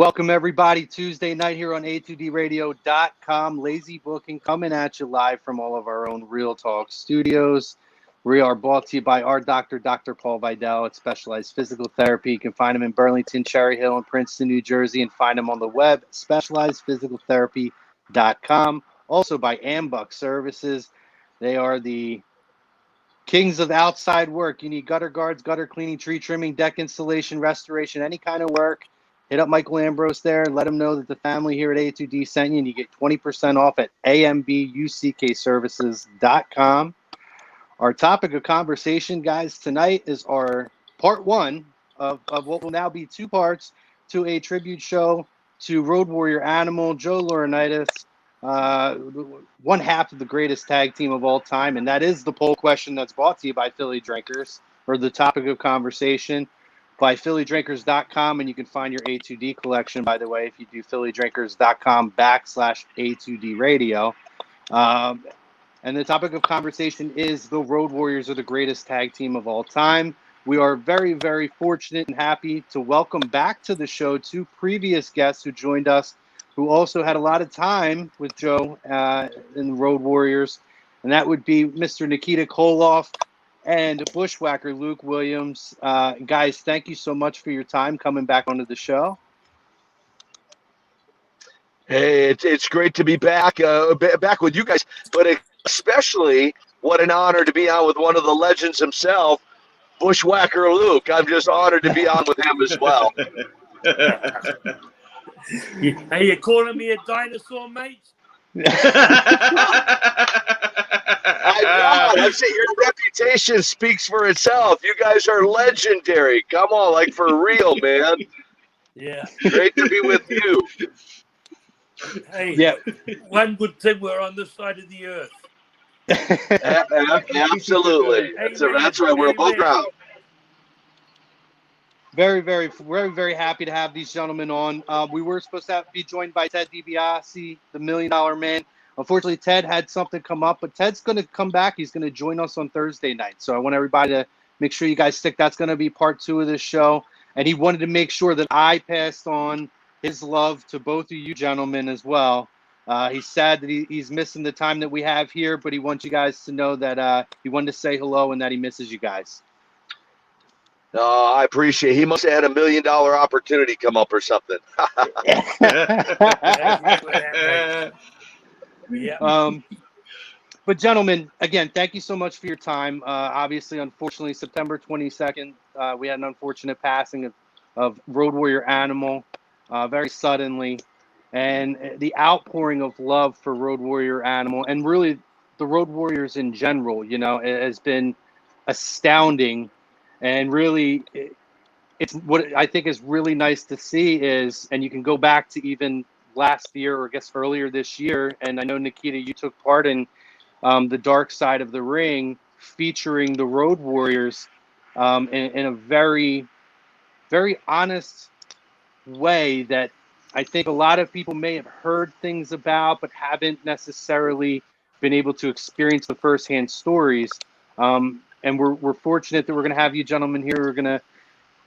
Welcome, everybody. Tuesday night here on A2DRadio.com. Lazy Booking coming at you live from all of our own Real Talk studios. We are brought to you by our doctor, Dr. Paul Vidal at Specialized Physical Therapy. You can find him in Burlington, Cherry Hill, and Princeton, New Jersey, and find him on the web, specializedphysicaltherapy.com. Also by Ambuck Services. They are the kings of outside work. You need gutter guards, gutter cleaning, tree trimming, deck installation, restoration, any kind of work. Hit up Michael Ambrose there and let him know that the family here at A2D sent you, and you get 20% off at ambuckservices.com. Our topic of conversation, guys, tonight is our part one of what will now be two parts to a tribute show to Road Warrior Animal, Joe Laurinaitis, one half of the greatest tag team of all time, and that is the poll question that's brought to you by Philly Drinkers, or the topic of conversation by phillydrinkers.com, and you can find your A2D collection, by the way, if you do phillydrinkers.com/A2D radio. And the topic of conversation is the Road Warriors are the greatest tag team of all time. We are very, very fortunate and happy to welcome back to the show two previous guests who joined us, who also had a lot of time with Joe in the Road Warriors, and that would be Mr. Nikita Koloff and Bushwhacker Luke Williams. Guys, thank you so much for your time coming back onto the show. Hey, it's great to be back with you guys, but especially what an honor to be on with one of the legends himself, Bushwhacker Luke. I'm just honored to be on with him as well. Are you calling me a dinosaur, mate? I say your reputation speaks for itself. You guys are legendary. Come on, like for real, man. Yeah. Great to be with you. Hey, Yeah. One good thing we're on this side of the earth. Absolutely. That's right. We're above ground. Very, very, very, very happy to have these gentlemen on. We were supposed to be joined by Ted DiBiase, the $1 Million Man. Unfortunately, Ted had something come up, but Ted's going to come back. He's going to join us on Thursday night. So I want everybody to make sure you guys stick. That's going to be part two of this show. And he wanted to make sure that I passed on his love to both of you gentlemen as well. He's sad that he's missing the time that we have here, but he wants you guys to know that he wanted to say hello and that he misses you guys. Oh, I appreciate it. He must have had $1 million opportunity come up or something. Yeah. But gentlemen, again, thank you so much for your time. Obviously, unfortunately, September 22nd, we had an unfortunate passing of Road Warrior Animal very suddenly. And the outpouring of love for Road Warrior Animal and really the Road Warriors in general, you know, it has been astounding. And really, it's what I think is really nice to see is, and you can go back to even last year or I guess earlier this year, and I know, Nikita, you took part in the Dark Side of the Ring featuring the Road Warriors in a very, very honest way that I think a lot of people may have heard things about, but haven't necessarily been able to experience the firsthand stories. And we're fortunate that we're going to have you gentlemen here who are going to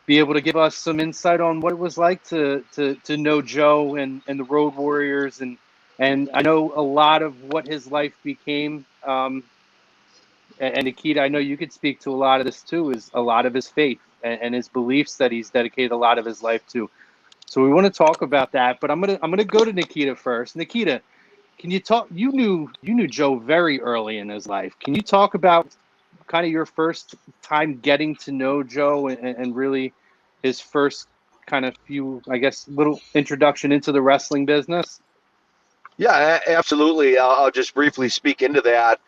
be able to give us some insight on what it was like to know Joe and the Road Warriors. And I know a lot of what his life became. And Nikita, I know you could speak to a lot of this too, is a lot of his faith and his beliefs that he's dedicated a lot of his life to. So we want to talk about that, but I'm gonna go to Nikita first. Nikita, can you talk? You knew Joe very early in his life. Can you talk about kind of your first time getting to know Joe and really his first kind of few, I guess, little introduction into the wrestling business? Yeah, absolutely. I'll just briefly speak into that.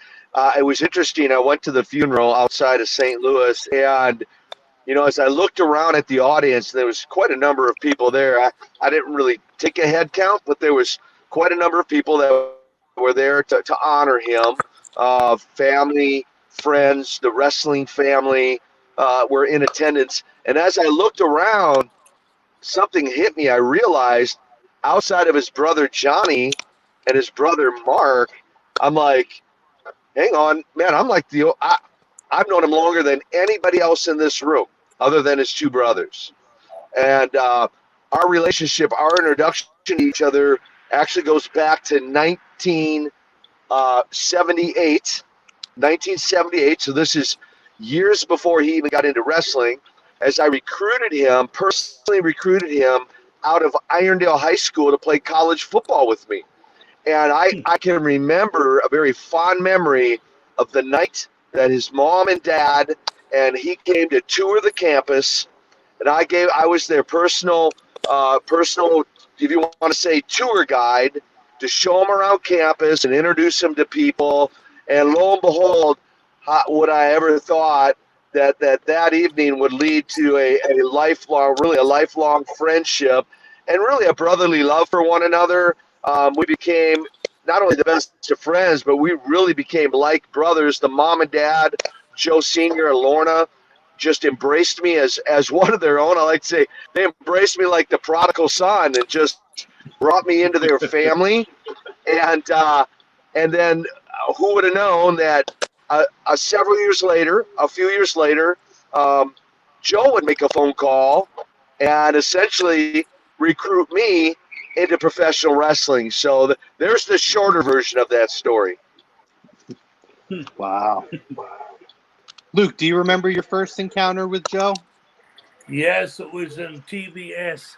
It was interesting. I went to the funeral outside of St. Louis, and you know, as I looked around at the audience, there was quite a number of people there. I didn't really take a head count, but there was quite a number of people that were there to honor him. Family, friends, the wrestling family were in attendance. And as I looked around, something hit me. I realized outside of his brother Johnny and his brother Mark, I'm like, hang on, man, I've known him longer than anybody else in this room, other than his two brothers. And our relationship, our introduction to each other actually goes back to 1978. 1978. So this is years before he even got into wrestling. As I personally recruited him out of Irondale High School to play college football with me. And I can remember a very fond memory of the night that his mom and dad and he came to tour the campus, and I was their personal, if you want to say, tour guide to show them around campus and introduce them to people. And lo and behold, would I ever thought that evening would lead to a lifelong friendship and really a brotherly love for one another. We became not only the best of friends, but we really became like brothers. The mom and dad, Joe Sr. and Lorna, just embraced me as one of their own. I like to say they embraced me like the prodigal son and just brought me into their family. And then who would have known that a few years later, Joe would make a phone call and essentially recruit me into professional wrestling. So there's the shorter version of that story. Wow. Luke, do you remember your first encounter with Joe? Yes, it was in TBS.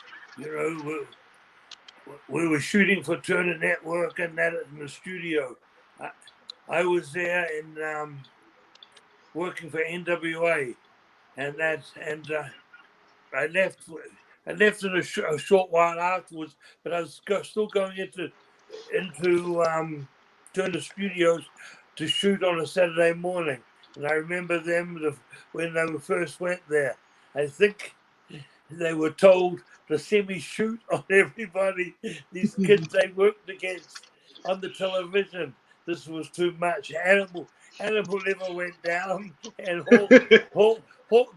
We were shooting for Turner Network and that in the studio. I was there in working for NWA, and I left in a short while afterwards. But I was still going into Turner Studios to shoot on a Saturday morning. And I remember them when they first went there. I think they were told to semi-shoot on everybody. These kids they worked against on the television. This was too much. Animal liver went down, and Hawk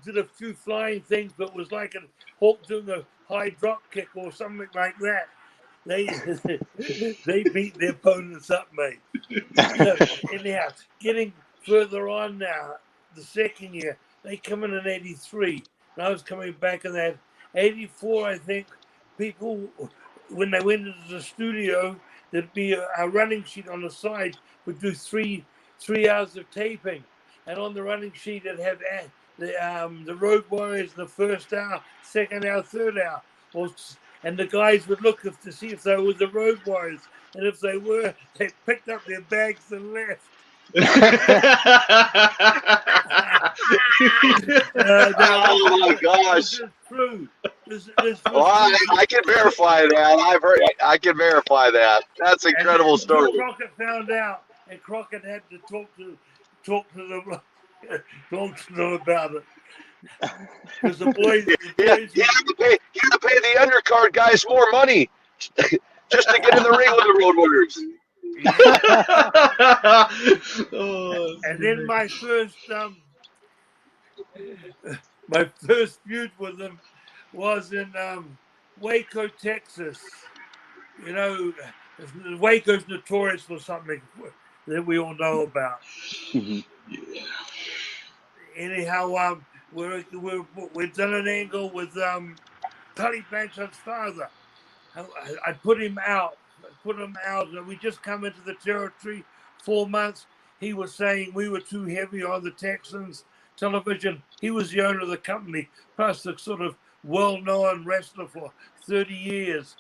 did a few flying things, but it was like a Hawk doing a high drop kick or something like that. They beat their opponents up, mate. So anyhow, getting further on now, the second year, they come in 83, and I was coming back in that 84, I think. People, when they went into the studio, there'd be a running sheet on the side, would do three hours of taping, and on the running sheet it'd have the Road Warriors the first hour, second hour, third hour, and the guys would look to see if they were the Road Warriors, and if they were, they picked up their bags and left. Oh my gosh! This is true. Well, I can verify that. I can verify that. That's an incredible story. Crockett found out, and Crockett had to talk to them about it. Because the boys, he had to pay the undercard guys more money just to get in the ring with the Road Warriors. And then my first feud with them was in Waco, Texas. You know, Waco's notorious for something that we all know about. Anyhow, we've done an angle with Tully Blanchard's father. I put him out. And we just come into the territory 4 months. He was saying we were too heavy on the Texans television. He was the owner of the company, plus the sort of well-known wrestler for 30 years,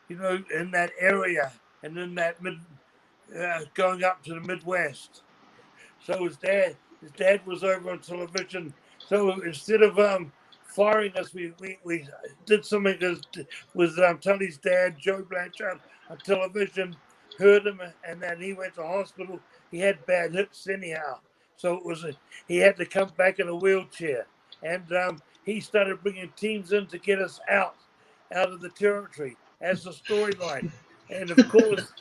you know, in that area and in that going up to the Midwest. So his dad was over on television. So instead of firing us, we did something with Tully's dad, Joe Blanchard, on television, heard him, and then he went to hospital. He had bad hips anyhow. So he had to come back in a wheelchair. And he started bringing teams in to get us out of the territory as a storyline. And of course,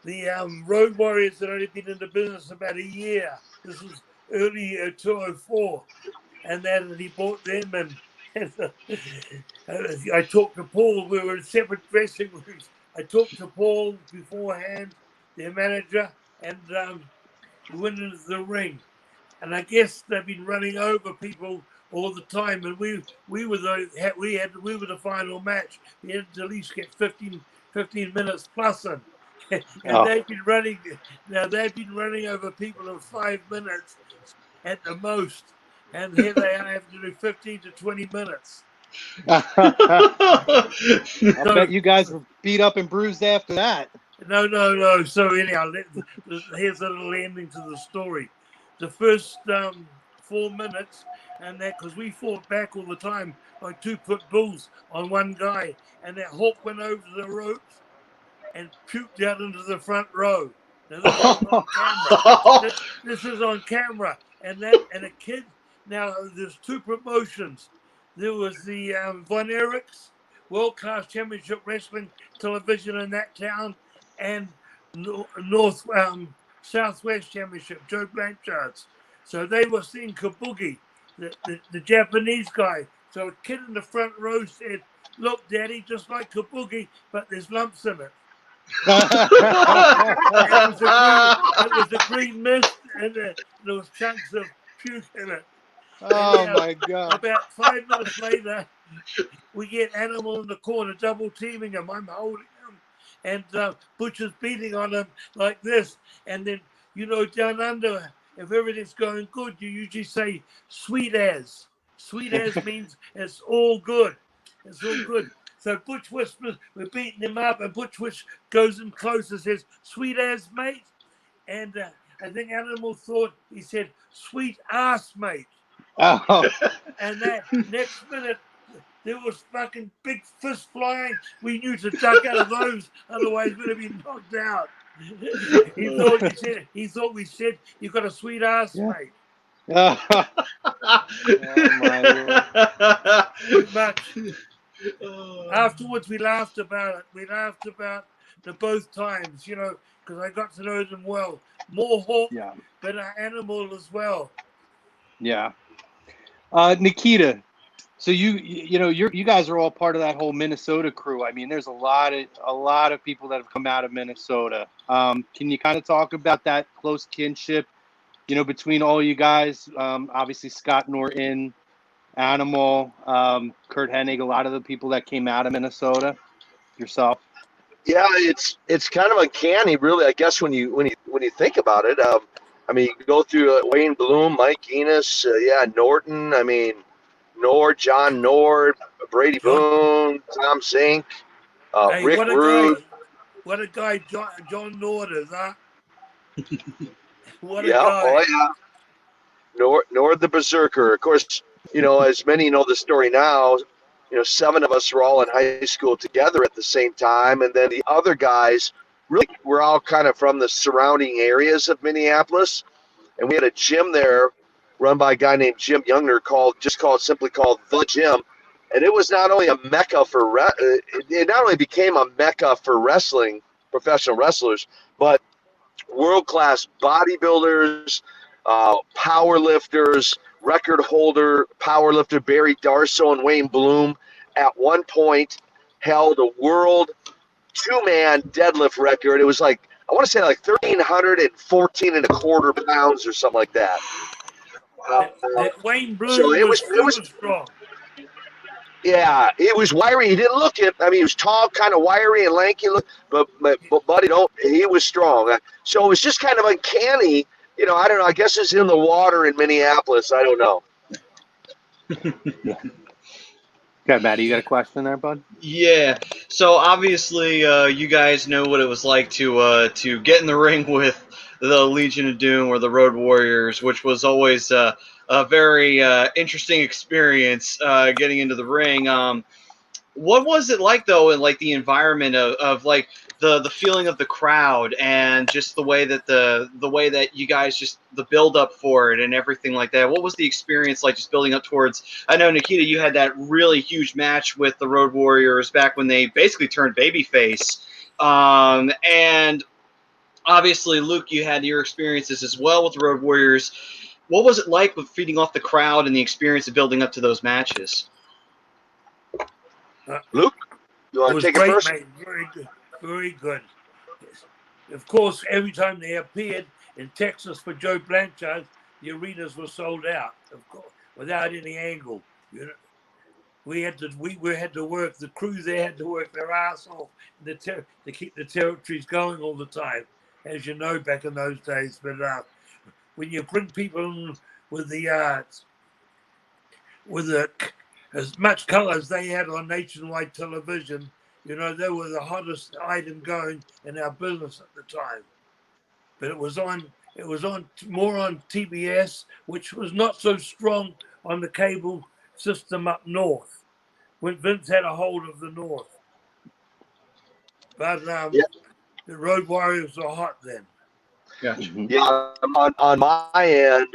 the Road Warriors had only been in the business about a year. This was early 2004. And then he bought them, and I talked to Paul. We were in separate dressing rooms. I talked to Paul beforehand, their manager, and we went into the ring. And I guess they've been running over people all the time, and we were the final match. We had to at least get 15 minutes plus in. And they've been running over people in 5 minutes at the most, and here they are having to do 15 to 20 minutes. I bet you guys were beat up and bruised after that. No. So anyhow, here's a little ending to the story. The first 4 minutes, and that because we fought back all the time like 2-foot bulls on one guy, and that Hawk went over the ropes and puked out into the front row. Now, this is on camera. This is on camera, and a kid. Now there's 2 promotions. There was the Von Erichs World Class Championship Wrestling Television in that town, and Southwest Championship, Joe Blanchard's. So they were seeing Kabuki, the Japanese guy. So a kid in the front row said, "Look, Daddy, just like Kabuki, but there's lumps in it." It was a green mist, and there was chunks of puke in it. Oh, my God. About 5 minutes later, we get Animal in the corner, double teaming him. I'm holding him. And Butch is beating on him like this. And then, down under, if everything's going good, you usually say sweet as. Sweet as means it's all good. It's all good. So Butch whispers, we're beating him up, and Butch goes in close and says, "Sweet as, mate." And I think Animal thought he said, "Sweet ass, mate." Oh. And that next minute, there was fucking big fists flying. We knew to duck out of those, otherwise we'd have been knocked out. He thought we said, "You got a sweet ass, mate." Oh, my Lord. Pretty much. Afterwards, we laughed about it. We laughed about the both times, because I got to know them well. More Hawk, but Animal as well. Yeah. Nikita, so you guys are all part of that whole Minnesota crew. I mean, there's a lot of people that have come out of Minnesota. Can you kind of talk about that close kinship, between all you guys? Obviously Scott Norton, Animal, Kurt Hennig, a lot of the people that came out of Minnesota, yourself. Yeah, it's kind of uncanny, really. I guess when you think about it. I mean, you go through Wayne Bloom, Mike Enos, Norton. I mean, John Nord, Brady Boone, Tom Zink, Rick Rude. What a guy John Nord is, huh? What a guy. Oh, yeah. Nord the Berserker. Of course, as many know the story now, 7 of us were all in high school together at the same time. And then the other guys really were all kind of from the surrounding areas of Minneapolis. And we had a gym there run by a guy named Jim Youngner simply called The Gym. And it was not only a mecca it not only became a mecca for wrestling, professional wrestlers, but world-class bodybuilders, power lifters, record holder, powerlifter Barry Darsow and Wayne Bloom at one point held a world 2-man deadlift record. It was I want to say 1,314 and a quarter pounds or something like that. Wayne Bloom was strong. Yeah, it was wiry. He didn't look it. I mean, he was tall, kind of wiry and lanky, but buddy, he was strong. So it was just kind of uncanny. I don't know. I guess it's in the water in Minneapolis. I don't know. Okay, Matty, you got a question there, bud? Yeah. So obviously, you guys know what it was like to get in the ring with the Legion of Doom or the Road Warriors, which was always a very interesting experience getting into the ring. What was it like, though, in the environment of the feeling of the crowd and just the way that you guys just the build up for it and everything like that? What was the experience like just building up towards? I know, Nikita, you had that really huge match with the Road Warriors back when they basically turned babyface, and obviously, Luke, you had your experiences as well with the Road Warriors. What was it like with feeding off the crowd and the experience of building up to those matches? Luke, you want to take it first? Mate. Very good. Very good. Of course, every time they appeared in Texas for Joe Blanchard, the arenas were sold out. Of without any angle. You know, we had to work. The crew there had to work their ass off to keep the territories going all the time, as you know, back in those days. But when you bring people in with as much color as they had on nationwide television, you know, they were the hottest item going in our business at the time. But it was on more on TBS, which was not so strong on the cable system up north, when Vince had a hold of the north. But Yeah. the Road Warriors were hot then. Gotcha. Yeah, on my end,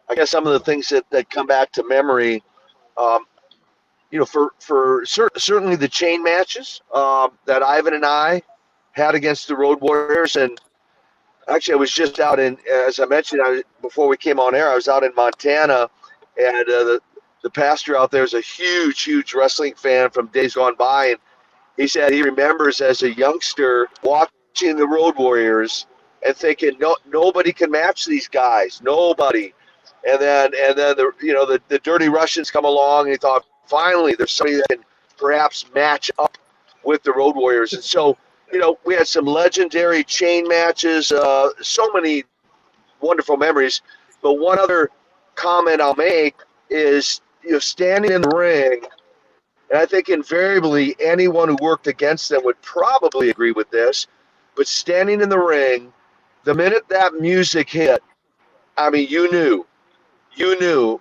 I guess some of the things that come back to memory, you know, for certainly the chain matches that Ivan and I had against the Road Warriors. And actually, I was just out in, as I mentioned, before we came on air, I was out in Montana, and the pastor out there is a huge wrestling fan from days gone by, and he said he remembers as a youngster watching the Road Warriors and thinking, nobody can match these guys, nobody. And then the Dirty Russians come along, and he thought, finally, there's somebody that can perhaps match up with the Road Warriors. And so, you know, we had some legendary chain matches, so many wonderful memories. But one other comment I'll make is, you know, standing in the ring, and I think invariably anyone who worked against them would probably agree with this, but standing in the ring, the minute that music hit, I mean, you knew,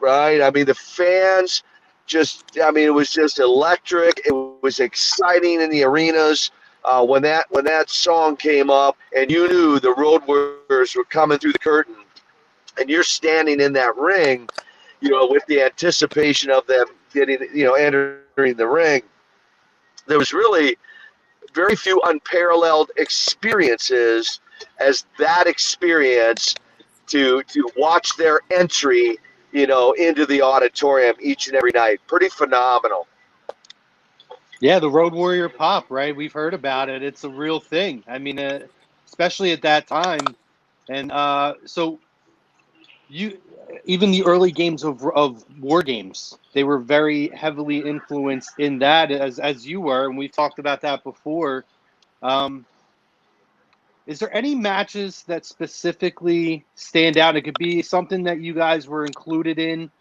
right? I mean, the fans it was just electric. It was exciting in the arenas when that song came up, and you knew the Road Warriors were coming through the curtain, and you're standing in that ring, you know, with the anticipation of them entering the ring. There was really very few unparalleled experiences as that experience to watch their entry, you know, into the auditorium each and every night. Pretty phenomenal. Yeah, the Road Warrior pop, right? We've heard about it. It's a real thing. I mean, especially at that time. And so even the early games of War Games, they were very heavily influenced in that, as you were, and we've talked about that before. Is there any matches that specifically stand out? It could be something that you guys were included in,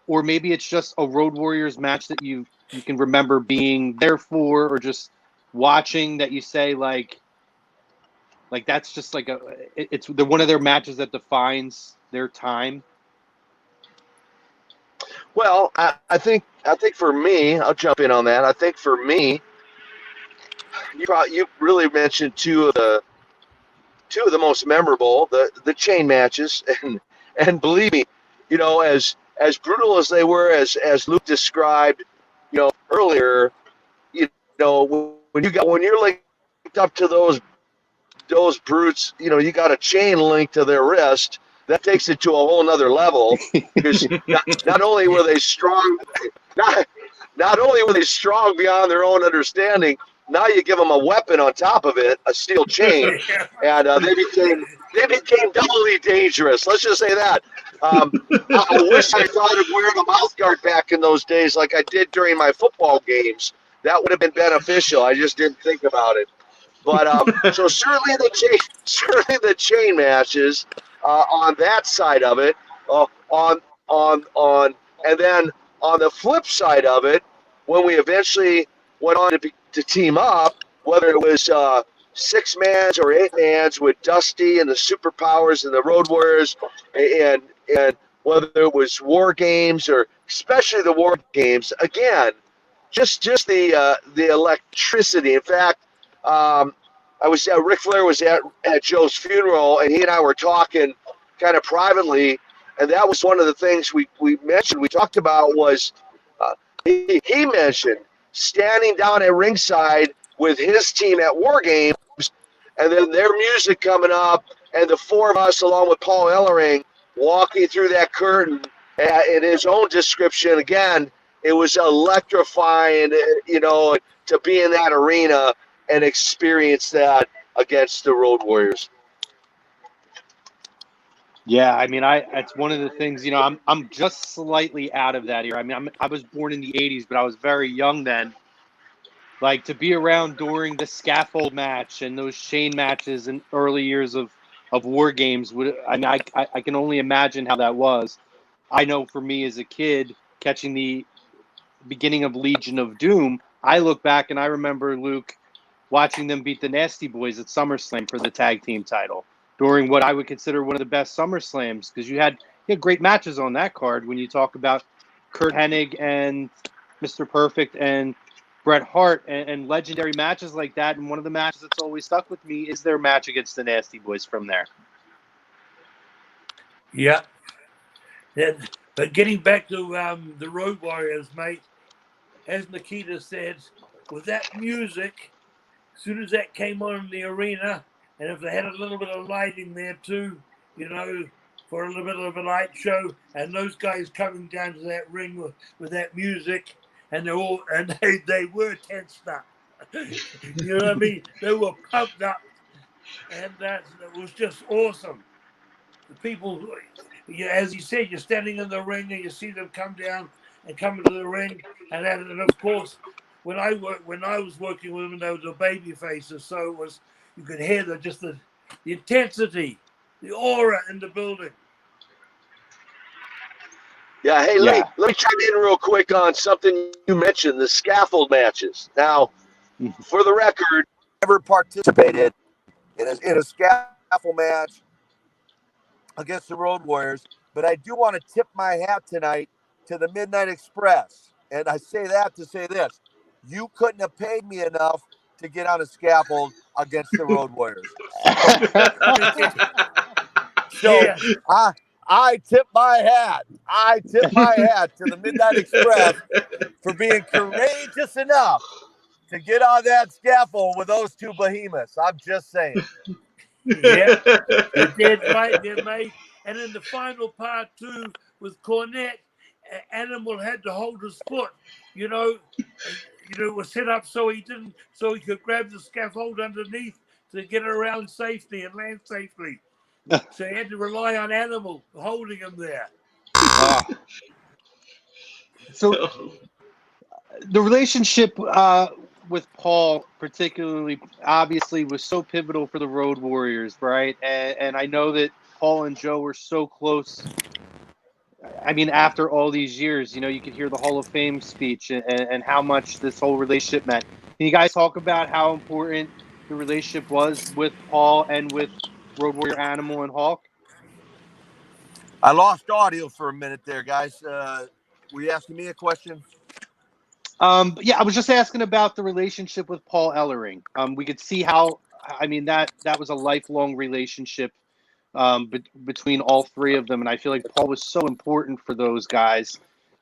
or maybe it's just a Road Warriors match that you can remember being there for, or just watching that you say like that's just like it's one of their matches that defines their time. Well, I think for me, I'll jump in on that. I think for me, you really mentioned two of the most memorable, the chain matches, and believe me, you know, as brutal as they were, as Luke described, you know, earlier, you know, when you're linked up to those brutes, you know, you got a chain linked to their wrist. That takes it to a whole nother level, because not only were they strong, not only were they strong beyond their own understanding, now you give them a weapon on top of it, a steel chain, and they became doubly dangerous. Let's just say that. I wish I thought of wearing a mouth guard back in those days, like I did during my football games. That would have been beneficial. I just didn't think about it. But so certainly the chain matches on that side of it, and then on the flip side of it, when we eventually went on to team up, whether it was 6-mans or 8-mans with Dusty and the Superpowers and the Road Warriors, and whether it was War Games or especially the War Games, again, just the electricity. In fact, Ric Flair was at Joe's funeral, and he and I were talking kind of privately, and that was one of the things we mentioned. We talked about was he mentioned standing down at ringside with his team at War Games, and then their music coming up, and the four of us, along with Paul Ellering, walking through that curtain. In his own description, again, it was electrifying, you know, to be in that arena and experience that against the Road Warriors. Yeah, I mean, it's one of the things, I'm just slightly out of that era. I mean, I was born in the 80s, but I was very young then. Like to be around during the scaffold match and those chain matches in early years of war games would, I mean, I can only imagine how that was. I know for me as a kid catching the beginning of Legion of Doom, I look back and I remember Luke watching them beat the Nasty Boys at SummerSlam for the tag team title during what I would consider one of the best SummerSlams, because you had great matches on that card when you talk about Kurt Hennig and Mr. Perfect and Bret Hart and legendary matches like that. And one of the matches that's always stuck with me is their match against the Nasty Boys from there. Yeah. But getting back to the Road Warriors, mate, as Nikita said, with that music, as soon as that came on in the arena, and if they had a little bit of lighting there too, for a little bit of a light show, and those guys coming down to that ring with that music, and they were tensed up. You know what I mean? They were pumped up, and it was just awesome. The people, as you said, you're standing in the ring and you see them come down and come into the ring, and of course, when I was working with them, they were baby faces, so you could hear the intensity, the aura in the building. Yeah, hey, Yeah. let me chime in real quick on something you mentioned, the scaffold matches. Now, for the record, never participated in a scaffold match against the Road Warriors, but I do want to tip my hat tonight to the Midnight Express. And I say that to say this. You couldn't have paid me enough to get on a scaffold against the Road Warriors. So Yeah. I tip my hat. I tip my hat to the Midnight Express for being courageous enough to get on that scaffold with those two behemoths. I'm just saying. Yeah, you did right there, mate. And in the final part too, with Cornette, Animal had to hold his foot. It was set up so he could grab the scaffold underneath to get around safely and land safely. So he had to rely on Animal holding him there. So the relationship with Paul, particularly, obviously, was so pivotal for the Road Warriors, right? And I know that Paul and Joe were so close. I mean, after all these years, you could hear the Hall of Fame speech and how much this whole relationship meant. Can you guys talk about how important the relationship was with Paul and with Road Warrior Animal and Hulk? I lost audio for a minute there, guys. Were you asking me a question? Yeah, I was just asking about the relationship with Paul Ellering. We could see how, I mean, that was a lifelong relationship between all three of them. And I feel like Paul was so important for those guys,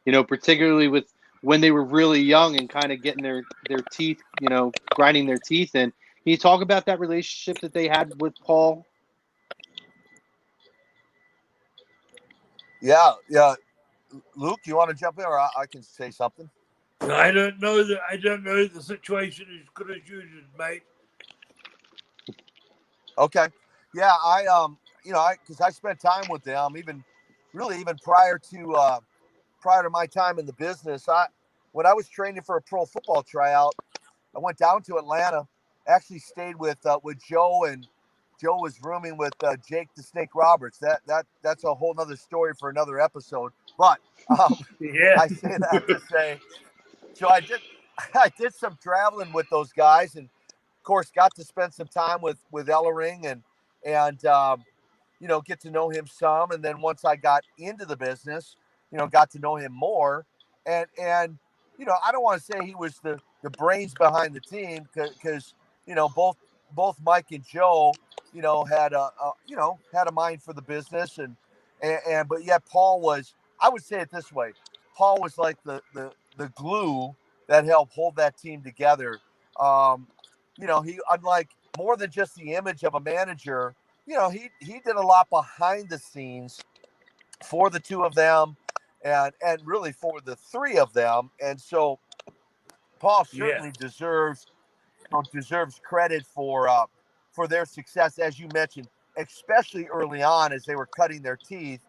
particularly with when they were really young and kind of getting their teeth, grinding their teeth in. Can you talk about that relationship that they had with Paul? Yeah. Luke, you want to jump in, or I can say something? I don't know the situation as good as you did, mate. Okay. Yeah, because I spent time with them, even prior to my time in the business. When I was training for a pro football tryout, I went down to Atlanta. Actually, stayed with Joe, and Joe was rooming with Jake the Snake Roberts. That's a whole nother story for another episode. But Yeah. I say that to say, so I did some traveling with those guys, and of course got to spend some time with Ellering and get to know him some. And then once I got into the business, got to know him more. And I don't want to say he was the brains behind the team, because both Mike and Joe had a mind for the business, and but yet Paul was, I would say it this way, Paul was like the glue that helped hold that team together. He, unlike, more than just the image of a manager, he did a lot behind the scenes for the two of them, and really for the three of them. And so Paul certainly deserves credit for their success, as you mentioned. especially early on as they were cutting their teeth,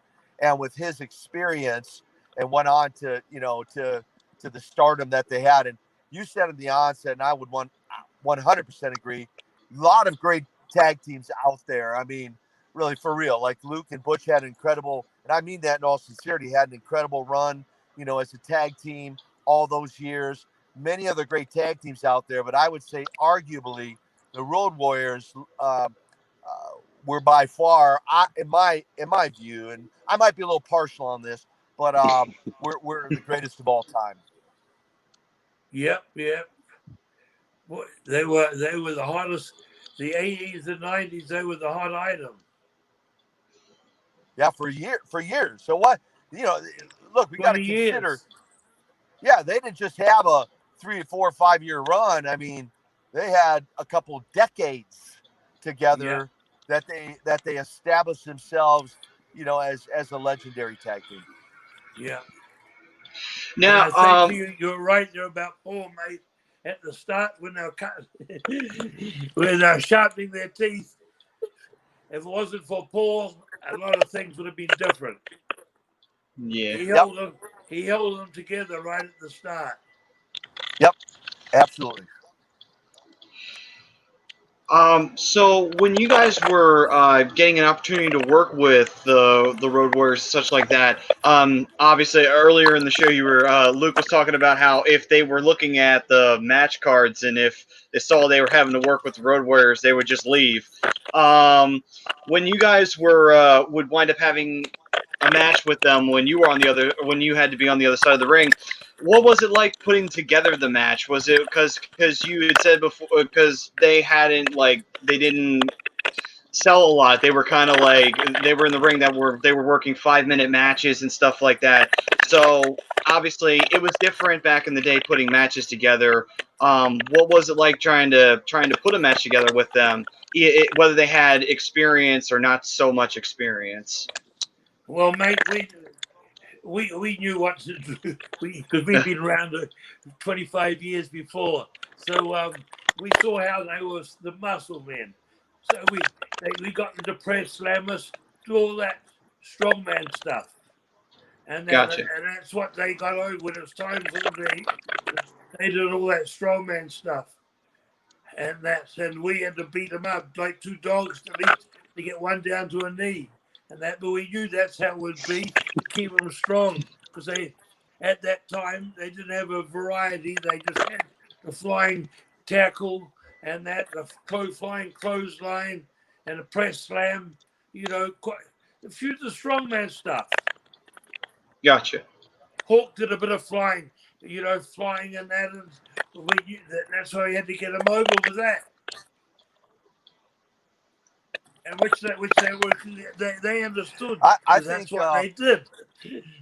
and with his experience, and went on to, to the stardom that they had. And you said in the onset, and I would 100% agree, a lot of great tag teams out there. I mean, really, for real, like Luke and Butch had an incredible, and I mean that in all sincerity, had an incredible run, as a tag team all those years. Many other great tag teams out there, but I would say arguably the Road Warriors were by far, in my view, and I might be a little partial on this, but we're the greatest of all time. Yep. Boy, they were the hottest. The 80s and 90s, they were the hot item. Yeah, for years. So what? Look, we got to consider. Years. Yeah, they didn't just have a 3, 4, 5 year run. I mean, they had a couple decades together that they established themselves, as a legendary tag team. Yeah. Now, and I think you're right there about Paul, mate. At the start, when they were sharpening their teeth, if it wasn't for Paul, a lot of things would have been different. Yeah. He held them together right at the start. Yep, absolutely. So when you guys were getting an opportunity to work with the Road Warriors, such like that, obviously earlier in the show, Luke was talking about how if they were looking at the match cards and if they saw they were having to work with the Road Warriors, they would just leave. When you guys would wind up having a match with them when you had to be on the other side of the ring, what was it like putting together the match? Was it because you had said before, because they didn't sell a lot. They were kind of like, they were in the ring they were working 5-minute matches and stuff like that. So obviously it was different back in the day putting matches together. What was it like trying to put a match together with them, whether they had experience or not so much experience? Well, mate, we knew what to do because we've been around 25 years before. So we saw how they was the muscle men. So we got them to press slam us, do all that strongman stuff. And Gotcha. And that's what they got over when it was time for them they did all that strongman stuff. And we had to beat them up like two dogs to get one down to a knee. But we knew that's how it would be to keep them strong, because at that time they didn't have a variety. They just had the flying tackle and the flying clothesline and a press slam. Quite a few of the strongman stuff. Gotcha. Hawk did a bit of flying, flying and that, and that's why he had to get him over with that. And which they understood. I That's think what they did.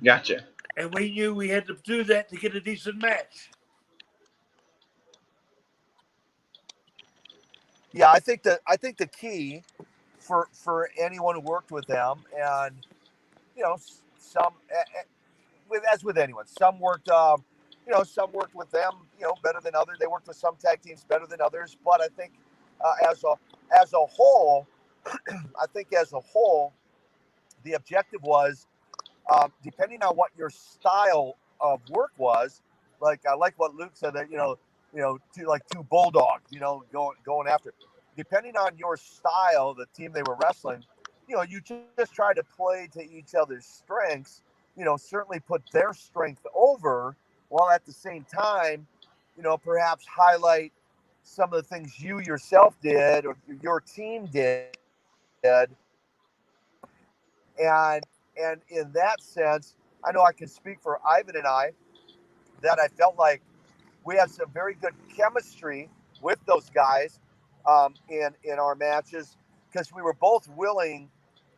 Gotcha. And we knew we had to do that to get a decent match. Yeah, I think the key for anyone who worked with them, and some as with anyone, some worked with them better than others. They worked with some tag teams better than others, but I think as a whole, the objective was, depending on what your style of work was, like I like what Luke said, that two bulldogs, going after. Depending on your style, the team they were wrestling, you just try to play to each other's strengths. Certainly put their strength over, while at the same time, perhaps highlight some of the things you yourself did or your team did. And in that sense, I know I can speak for Ivan and I, that I felt like we had some very good chemistry with those guys in our matches, because we were both willing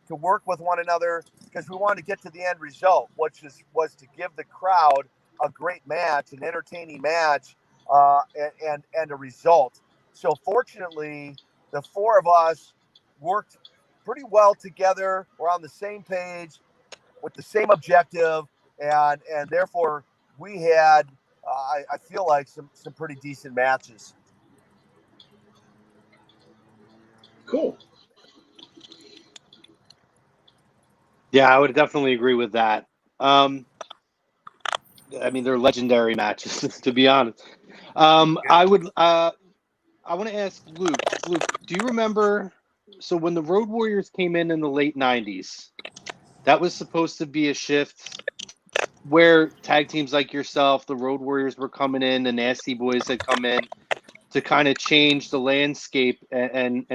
to work with one another, because we wanted to get to the end result, which was to give the crowd a great match, an entertaining match, and a result. So fortunately, the four of us worked pretty well together. We're on the same page with the same objective, and therefore we had, I feel like, some pretty decent matches. Cool. Yeah, I would definitely agree with that. I mean, they're legendary matches, to be honest. I would. I want to ask Luke. Luke, do you remember? So when the Road Warriors came in the late '90s, that was supposed to be a shift where tag teams like yourself, the Road Warriors, were coming in, the Nasty Boys had come in to kind of change the landscape and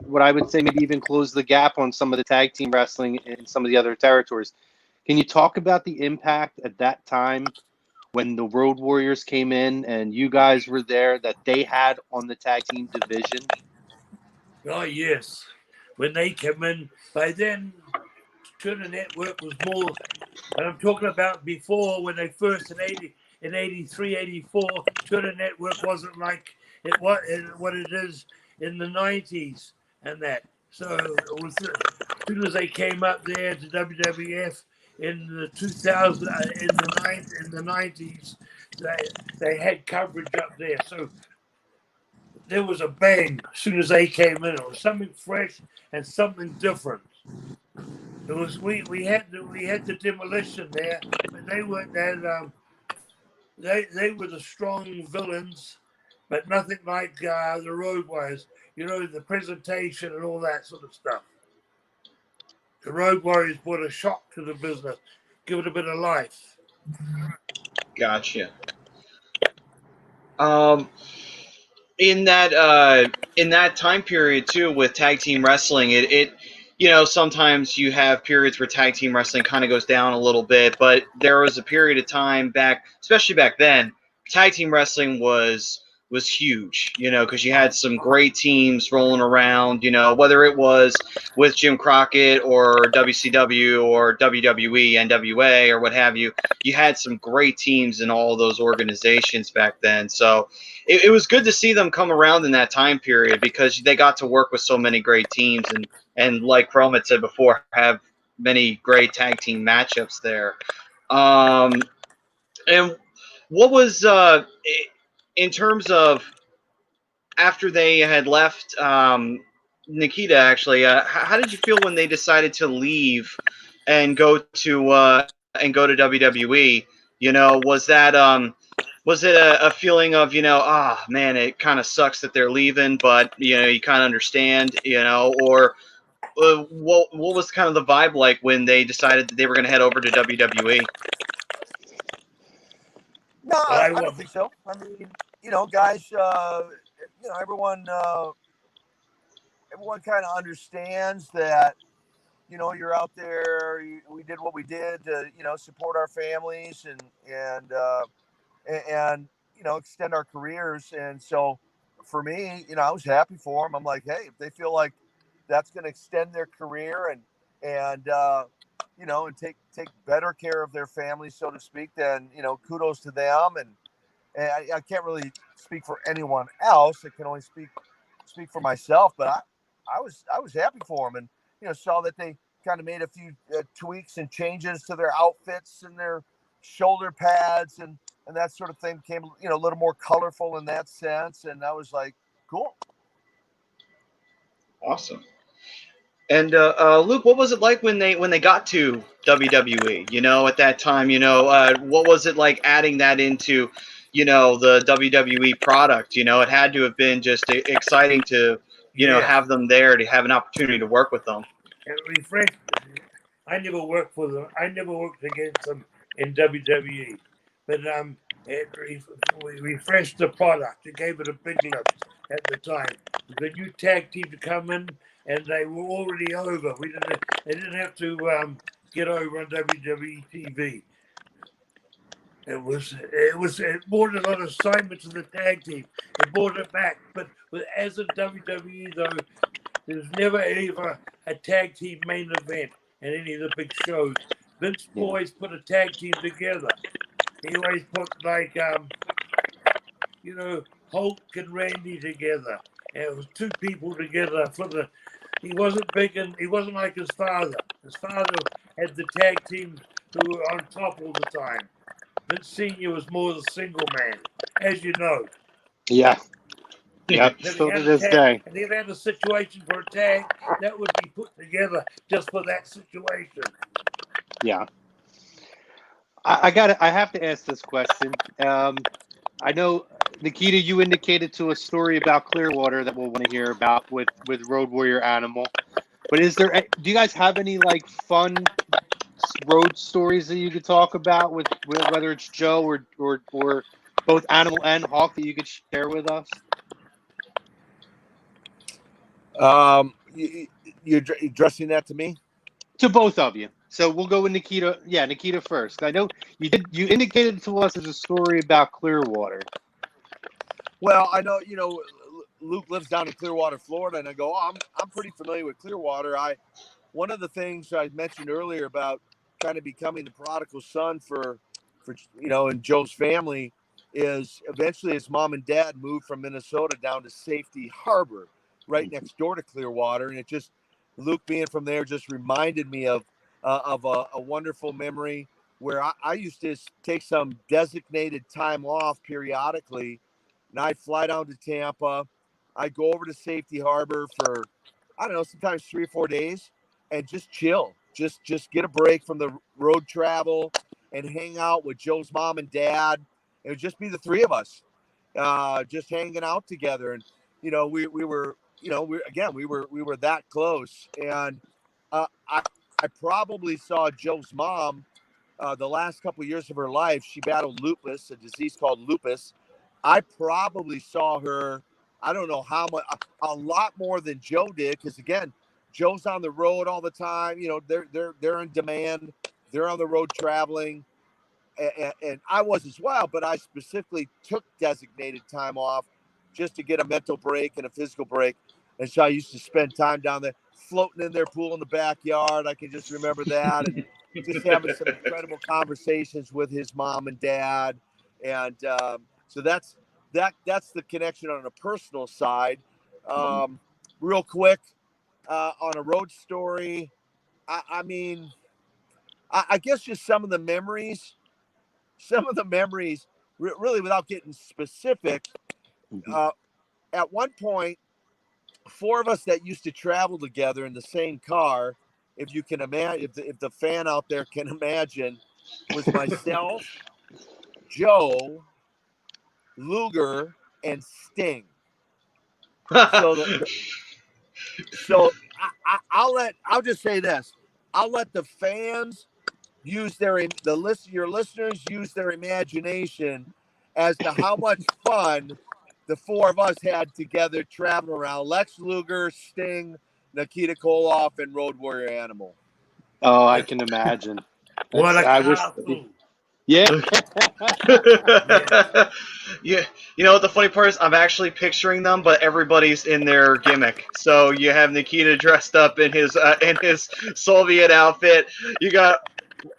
what I would say maybe even close the gap on some of the tag team wrestling in some of the other territories. Can you talk about the impact at that time when the Road Warriors came in and you guys were there that they had on the tag team division? Oh yes, when they came in, by then Turner Network was more. And I'm talking about before when they first in 83, 84, Turner Network wasn't like what it is in the 90s and that. So it was as soon as they came up there to WWF in the 2000 in the 90s, they had coverage up there. So there was a bang as soon as they came in. It was something fresh and something different. It was we had the demolition there, but they weren't that they were the strong villains, but nothing like the Road Warriors. You know, the presentation and all that sort of stuff. The Road Warriors brought a shock to the business, give it a bit of life. Gotcha. Um, in that time period too, with tag team wrestling, it sometimes you have periods where tag team wrestling kind of goes down a little bit, but there was a period of time back, especially back then, tag team wrestling was huge, because you had some great teams rolling around, whether it was with Jim Crockett or WCW or WWE, NWA or what have you. You had some great teams in all of those organizations back then. So it was good to see them come around in that time period because they got to work with so many great teams and like Chrome had said before, have many great tag team matchups there. And what was in terms of after they had left Nikita? Actually, how did you feel when they decided to leave and go to WWE? Was it a feeling of man, it kind of sucks that they're leaving, but you kind of understand, or what was kind of the vibe like when they decided that they were going to head over to WWE? No, Well, I I don't was think so. I mean, guys, everyone kind of understands that, you're out there. We did what we did to, support our families and extend our careers. And so for me, I was happy for them. I'm like, hey, if they feel like that's going to extend their career and take better care of their family, so to speak, then kudos to them. And I can't really speak for anyone else. I can only speak for myself. But I was happy for them, and saw that they kind of made a few tweaks and changes to their outfits and their shoulder pads and that sort of thing became a little more colorful in that sense. And I was like, cool. Awesome. And Luke, what was it like when they got to WWE? At that time, what was it like adding that into, the WWE product? It had to have been just exciting to, yes. have them there, to have an opportunity to work with them. It refreshed. I never worked for them. I never worked against them in WWE, but it refreshed the product. It gave it a big lift at the time. The new tag team to come in, and they were already over. They didn't have to get over on WWE TV. It brought a lot of excitement to the tag team. It brought it back. But as a WWE though, there's never ever a tag team main event in any of the big shows. Vince always put a tag team together. He always put like Hulk and Randy together. And it was two people together for the. He wasn't big and he wasn't like his father. His father had the tag teams who were on top all the time. Vince Senior was more the single man, as you know. Yeah. Yep, And if still he to had a this tag, day. and if he had a situation for a tag, that would be put together just for that situation. Yeah. I have to ask this question. I know, Nikita, you indicated to a story about Clearwater that we'll want to hear about with Road Warrior Animal. But do you guys have any like fun road stories that you could talk about with whether it's Joe or both Animal and Hawk that you could share with us? You're addressing that to me? To both of you. So we'll go with Nikita. Yeah, Nikita first. I know you indicated to us there's a story about Clearwater. Well, I know, Luke lives down in Clearwater, Florida, and I go, I'm pretty familiar with Clearwater. One of the things I mentioned earlier about kind of becoming the prodigal son for and Joe's family is eventually his mom and dad moved from Minnesota down to Safety Harbor, right next door to Clearwater, and it just Luke being from there just reminded me of a wonderful memory where I used to take some designated time off periodically, and I'd fly down to Tampa. I'd go over to Safety Harbor for, I don't know, sometimes 3 or 4 days and just chill, just get a break from the road travel and hang out with Joe's mom and dad. It would just be the three of us, just hanging out together. And, we were, we were that close. And I probably saw Joe's mom the last couple of years of her life. She battled lupus, a disease called lupus. I probably saw her, I don't know how much, a lot more than Joe did. Because again, Joe's on the road all the time. They're in demand. They're on the road traveling, and I was as well. But I specifically took designated time off just to get a mental break and a physical break. And so I used to spend time down there, floating in their pool in the backyard. I can just remember that, and just having some incredible conversations with his mom and dad. And so that's the connection on a personal side. Real quick, on a road story, I mean, I guess just some of the memories, really without getting specific. At one point, 4 of us that used to travel together in the same car, if you can imagine, if the fan out there can imagine, was myself, Joe, Luger, and Sting. So I'll just say this. I'll let the fans use your listeners use their imagination as to how much fun the 4 of us had together traveling around. Lex Luger, Sting, Nikita Koloff, and Road Warrior Animal. Oh, I can imagine. What a I wish. castle. Yeah. Yeah, you know what the funny part is? I'm actually picturing them, but everybody's in their gimmick. So you have Nikita dressed up in his Soviet outfit. You got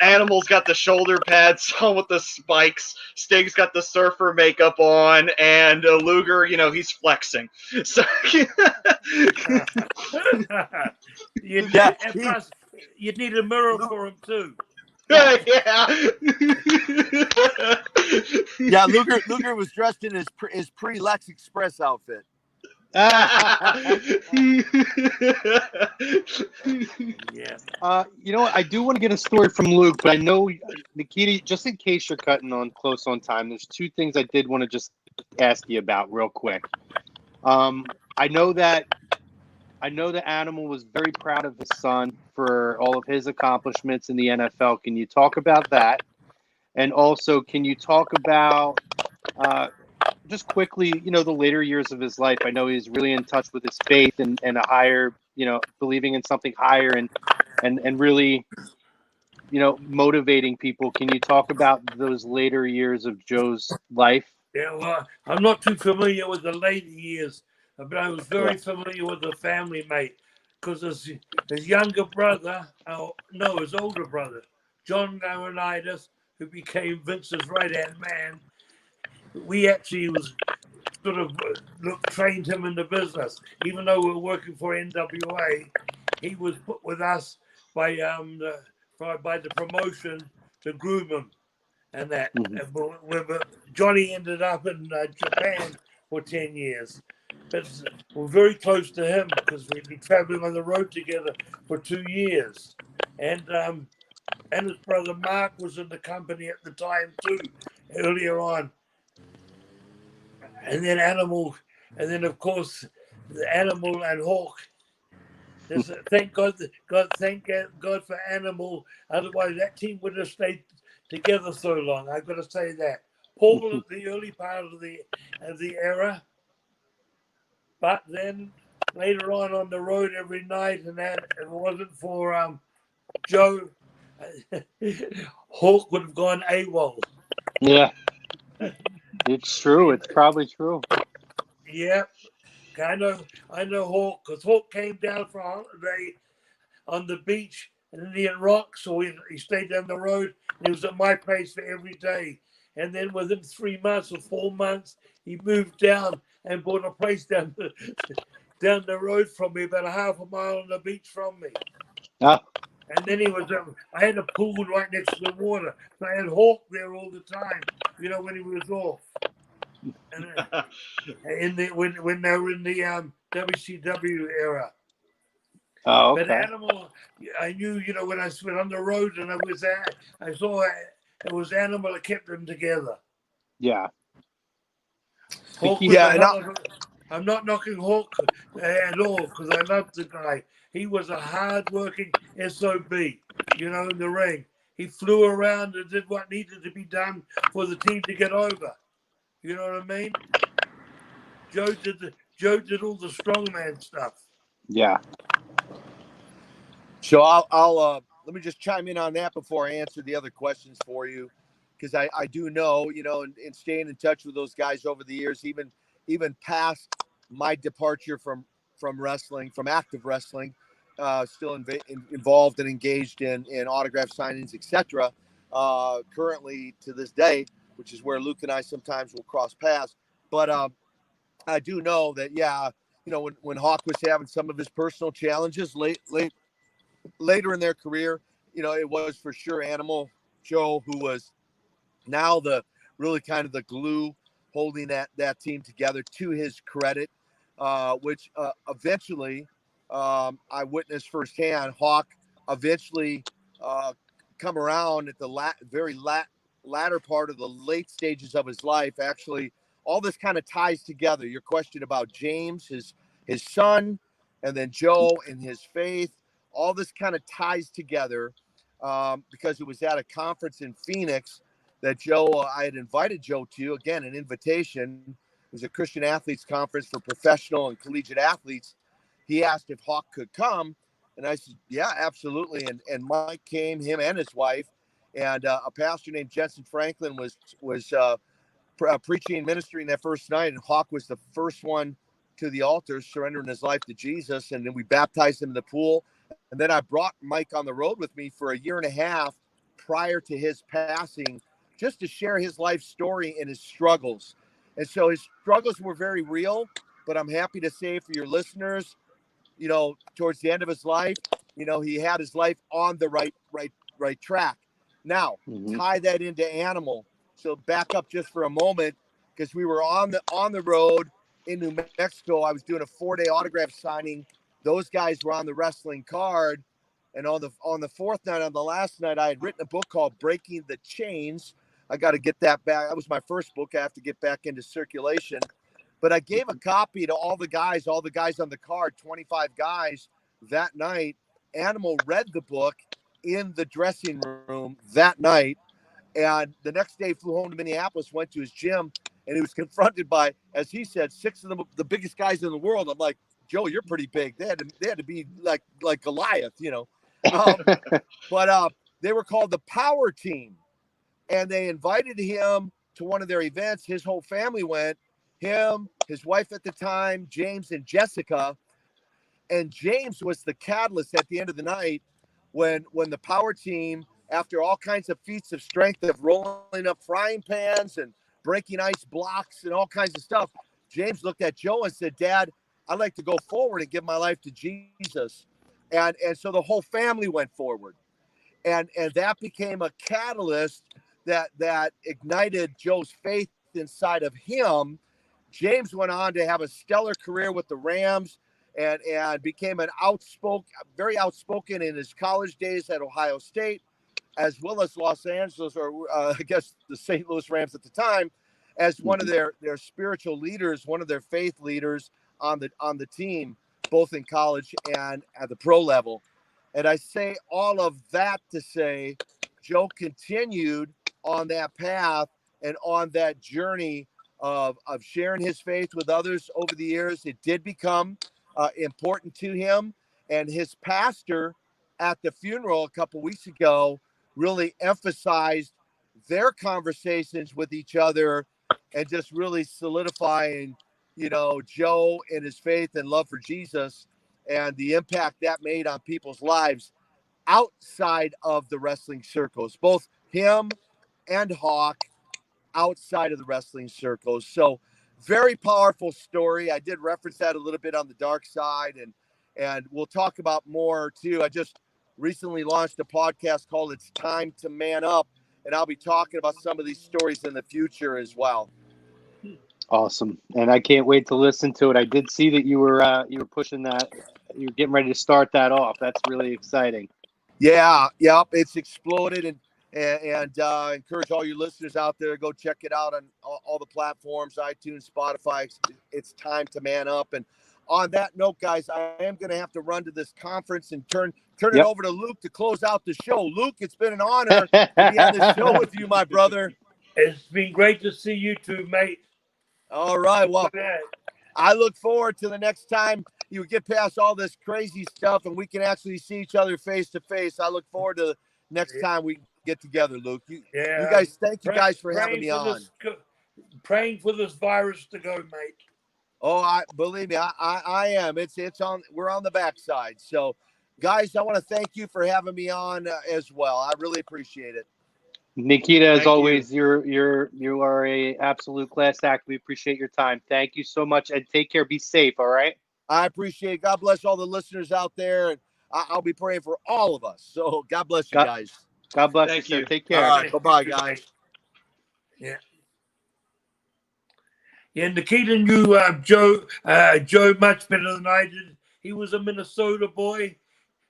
Animal's got the shoulder pads on with the spikes. Sting's got the surfer makeup on, and Luger, he's flexing. So Plus, you'd need a mirror for him too. yeah. Yeah, Luger was dressed in his pre-Lex Express outfit. Yeah. I do want to get a story from Luke, but I know, Nikita, just in case you're cutting on close on time, there's 2 things I did want to just ask you about real quick. I know that Animal was very proud of his son for all of his accomplishments in the NFL. Can you talk about that? And also, can you talk about just quickly, the later years of his life? I know he's really in touch with his faith and a higher, believing in something higher and really, motivating people. Can you talk about those later years of Joe's life? Yeah, well, I'm not too familiar with the later years, but I was very familiar with the family mate because his younger brother, his older brother, Joe Laurinaitis, who became Vince's right-hand man, we actually was sort of trained him in the business. Even though we were working for NWA, he was put with us by the promotion to groom him. And that Johnny ended up in Japan for 10 years. but we're very close to him because we've been traveling on the road together for 2 years. And his brother Mark was in the company at the time too, earlier on. And then Animal, and then of course the Animal and Hawk. Thank God for Animal. Otherwise, that team would have stayed together so long. I've got to say that. Paul at the early part of the era, but then later on the road every night, and that if it wasn't for Joe, Hawk would have gone AWOL. Yeah, it's true. It's probably true. Yep. I know Hawk, because Hawk came down for a holiday on the beach in Indian Rock, so he stayed down the road, and he was at my place for every day. And then within 3 months or 4 months, he moved down and bought a place down the road from me, about a half a mile on the beach from me. Ah. And then I had a pool right next to the water, so I had Hawk there all the time, when he was off. And when they were in the WCW era. Oh, okay. But Animal, I knew, when I went on the road and I saw it was Animal that kept them together. Yeah. Hawk I'm not knocking Hawk at all because I love the guy. He was a hard-working SOB, in the ring. He flew around and did what needed to be done for the team to get over. You know what I mean? Joe did all the strongman stuff. Yeah. So I'll let me just chime in on that before I answer the other questions for you, because I do know, and staying in touch with those guys over the years, even past my departure from wrestling, from active wrestling, still involved and engaged in autograph signings, etc. Currently to this day, which is where Luke and I sometimes will cross paths. But I do know that, when Hawk was having some of his personal challenges later in their career, it was for sure Animal Joe who was now the really kind of the glue holding that team together, to his credit, which eventually I witnessed firsthand. Hawk eventually come around at the very latter part of the late stages of his life. Actually, all this kind of ties together. Your question about James, his son, and then Joe and his faith, all this kind of ties together because it was at a conference in Phoenix that I had invited Joe to, again, an invitation. It was a Christian athletes conference for professional and collegiate athletes. He asked if Hawk could come, and I said, yeah, absolutely. And Mike came, him and his wife, and a pastor named Jensen Franklin was preaching and ministering that first night, and Hawk was the first one to the altar, surrendering his life to Jesus, and then we baptized him in the pool. And then I brought Mike on the road with me for a year and a half prior to his passing, just to share his life story and his struggles. And so his struggles were very real, but I'm happy to say for your listeners, towards the end of his life, he had his life on the right track. Now, tie that into Animal. So back up just for a moment, because we were on the road in New Mexico. I was doing a 4-day autograph signing. Those guys were on the wrestling card. And on the fourth night, on the last night, I had written a book called Breaking the Chains. I got to get that back. That was my first book. I have to get back into circulation. But I gave a copy to all the guys on the card, 25 guys that night. Animal read the book in the dressing room that night. And the next day flew home to Minneapolis, went to his gym, and he was confronted by, as he said, 6 of them, the biggest guys in the world. I'm like, Joe, you're pretty big. They had to be like Goliath, But they were called the Power Team, and they invited him to one of their events. His whole family went. Him, his wife at the time, James and Jessica. And James was the catalyst at the end of the night when the Power Team, after all kinds of feats of strength of rolling up frying pans and breaking ice blocks and all kinds of stuff, James looked at Joe and said, Dad, I'd like to go forward and give my life to Jesus. And so the whole family went forward. And that became a catalyst that ignited Joe's faith inside of him. James went on to have a stellar career with the Rams and became very outspoken in his college days at Ohio State, as well as Los Angeles, or I guess the St. Louis Rams at the time, as one of their spiritual leaders, one of their faith leaders on the team, both in college and at the pro level. And I say all of that to say Joe continued on that path and on that journey of sharing his faith with others over the years. It did become important to him, and his pastor at the funeral a couple weeks ago really emphasized their conversations with each other and just really solidifying, Joe and his faith and love for Jesus and the impact that made on people's lives outside of the wrestling circles, both him and Hawk outside of the wrestling circles. So very powerful story. I did reference that a little bit on the dark side, and we'll talk about more too. I just recently launched a podcast called It's Time to Man Up, and I'll be talking about some of these stories in the future as well. Awesome. And I can't wait to listen to it. I did see that you were pushing that. You're getting ready to start that off. That's really exciting. Yeah. Yep. It's exploded, and encourage all your listeners out there to go check it out on all the platforms, iTunes, Spotify. It's Time to Man Up. And on that note, guys, I am going to have to run to this conference and turn it over to Luke to close out the show. Luke, it's been an honor to be on the show with you, my brother. It's been great to see you two, mate. All right. Well, I look forward to the next time you get past all this crazy stuff and we can actually see each other face to face. I look forward to the next time we get together, Luke. You guys, thank you guys for having me on. Praying for this virus to go, mate. Oh, believe me, I am. It's on. We're on the backside. So, guys, I want to thank you for having me on as well. I really appreciate it. Nikita, as always, you are a absolute class act. We appreciate your time. Thank you so much, and take care. Be safe. All right. I appreciate it. God bless all the listeners out there, and I'll be praying for all of us. So, God bless you guys. God bless you, sir. Take care. All right. Bye-bye, guys. Yeah. Yeah, Nikita knew Joe much better than I did. He was a Minnesota boy,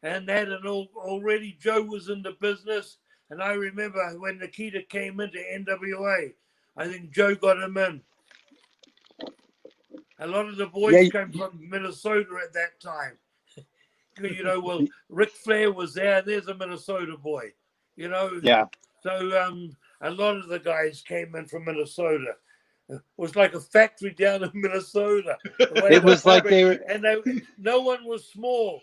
and already Joe was in the business. And I remember when Nikita came into NWA, I think Joe got him in. A lot of the boys came from Minnesota at that time. Well, Ric Flair was there. There's a Minnesota boy. Yeah. So a lot of the guys came in from Minnesota. It was like a factory down in Minnesota. It was like they were, and no one was small.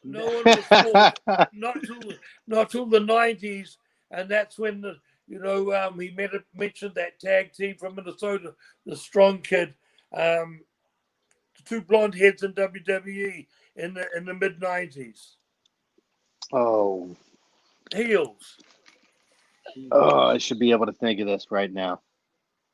No one was small. not till the 90s, and that's when he mentioned that tag team from Minnesota, the Strong Kid, the two blonde heads in WWE in the mid 90s. Oh. Heels. Oh, I should be able to think of this right now.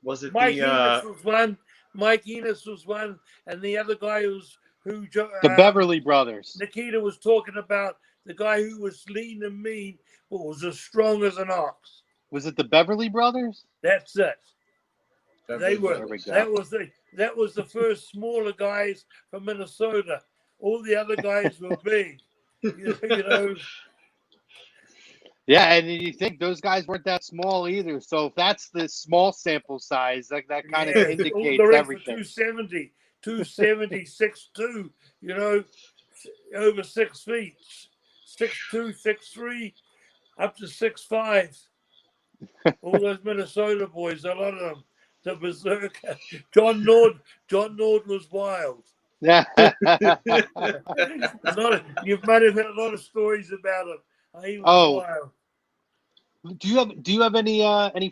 Was it Mike Enos was one? Mike Enos was one, and the other guy who the Beverly Brothers. Nikita was talking about, the guy who was lean and mean, but was as strong as an ox. Was it the Beverly Brothers? That's it. Beverly, they were. That was the first smaller guys from Minnesota. All the other guys were big. Yeah, and you think those guys weren't that small either. So if that's the small sample size, that kind of indicates the rest everything. 270, 6'2", over 6 feet, 6'2", 6'3", up to 6'5". All those Minnesota boys, a lot of them, the Berserker. John Nord was wild. Yeah. You might have had a lot of stories about him. He was wild. Do you have any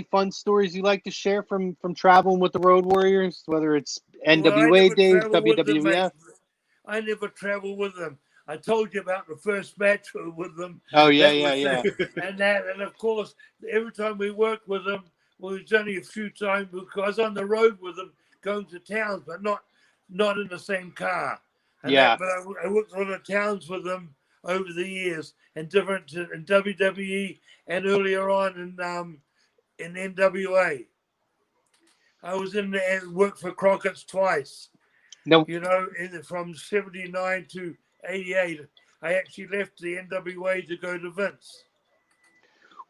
fun stories you like to share from traveling with the Road Warriors, whether it's NWA days, WWF? I never traveled with them. I told you about the first match with them. Oh yeah. And of course, every time we worked with them, well, it was only a few times because I was on the road with them, going to towns, but not in the same car. But I worked on the towns with them over the years, and different in WWE and earlier on in NWA. I was in there and worked for Crockett's twice. No. You know, from 79 to 88. I actually left the NWA to go to Vince.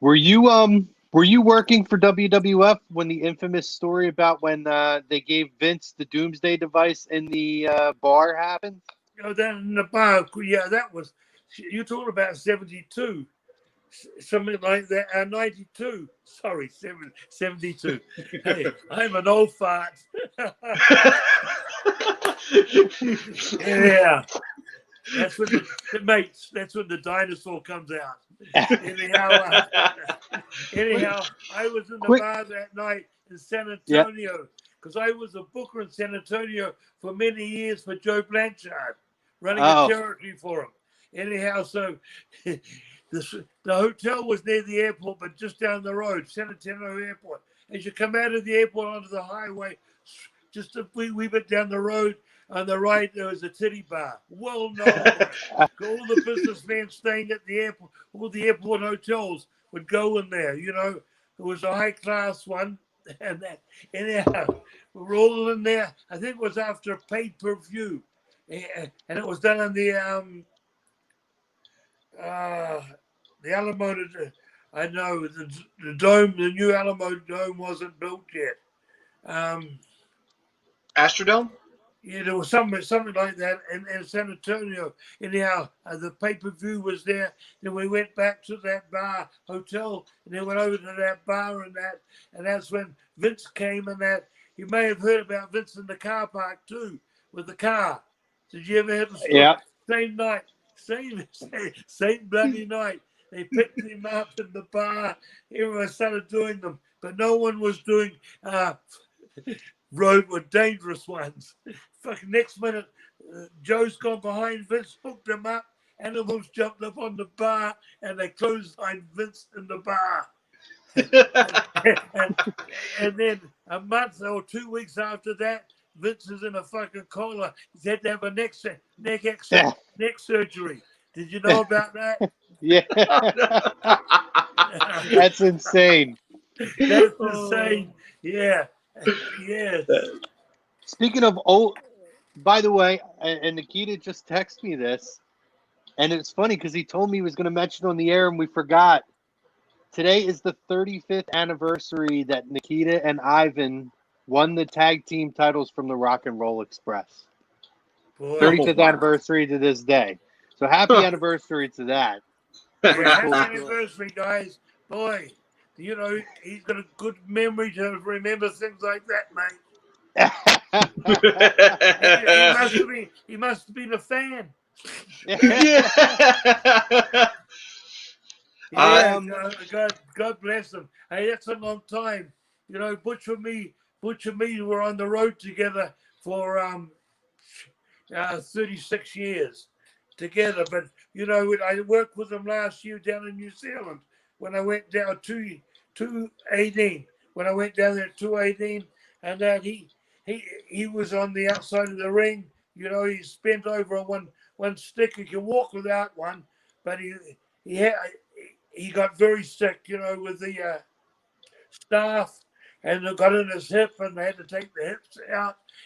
Were you working for WWF when the infamous story about when they gave Vince the Doomsday device in the bar happened? Oh, that in the bar. Yeah, that was. You talking about 72. Something like that. 92. Sorry, 72. Hey, I'm an old fart. Yeah. That's when that's when the dinosaur comes out. Anyhow, I was in the bar that night in San Antonio because I was a booker in San Antonio for many years for Joe Blanchard, running a territory for him. Anyhow, so the hotel was near the airport, but just down the road, San Antonio Airport. As you come out of the airport onto the highway, just a wee bit down the road, on the right, there was a titty bar. Well known. All the businessmen staying at the airport, all the airport hotels would go in there. You know, it was a high class one, and that. Anyhow, we were all in there. I think it was after pay-per-view, and it was done on the Alamo. I know the dome, the new Alamo Dome wasn't built yet. Astrodome. Yeah, there was something like that in San Antonio. Anyhow, the pay-per-view was there. Then we went back to that bar hotel, and then went over to that bar and that's when Vince came and that. You may have heard about Vince in the car park too, with the car. Did you ever hear the story? Yeah. Same night, same bloody night. They picked him up in the bar. Everyone started doing them, but no one was doing road were dangerous ones. Fucking next minute, Joe's gone behind Vince, hooked him up. Animals jumped up on the bar, and they closed behind Vince in the bar. and then a month or 2 weeks after that, Vince is in a fucking collar. He's had to have a neck surgery. Did you know about that? Yeah. That's insane. That's insane. Yeah. Yes. Speaking of old, by the way, and Nikita just texted me this, and it's funny because he told me he was going to mention it on the air, and we forgot. Today is the 35th anniversary that Nikita and Ivan won the tag team titles from the Rock and Roll Express. Boy. 35th anniversary to this day. So happy anniversary to that. Happy anniversary, guys. Boy, you know, he's got a good memory to remember things like that, mate. he must have been a fan. Yeah, God bless him. Hey, that's a long time. You know, Butch and me were on the road together for 36 years together. But you know, I worked with him last year down in New Zealand when I went down 218. When I went down there at 218, and that he was on the outside of the ring. You know, he's bent over on one stick. He can walk without one, but he got very sick, you know, with the staff, and it got in his hip, and they had to take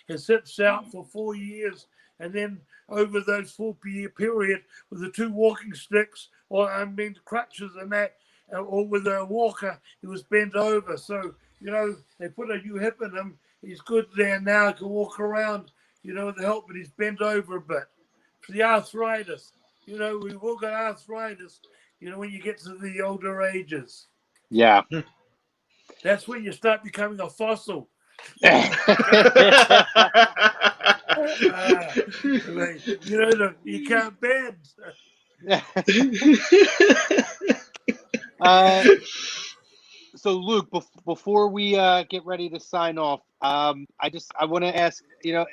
his hips out for 4 years, and then over those 4-year period with the 2 walking sticks, crutches and that, or with a walker, he was bent over. So, you know, they put a new hip in him. He's good there now, he can walk around, you know, with the help, but he's bent over a bit. For the arthritis, you know, we've all got arthritis, you know, when you get to the older ages. Yeah. That's when you start becoming a fossil. You know, you can't bend. So Luke, before we get ready to sign off, I want to ask, you know,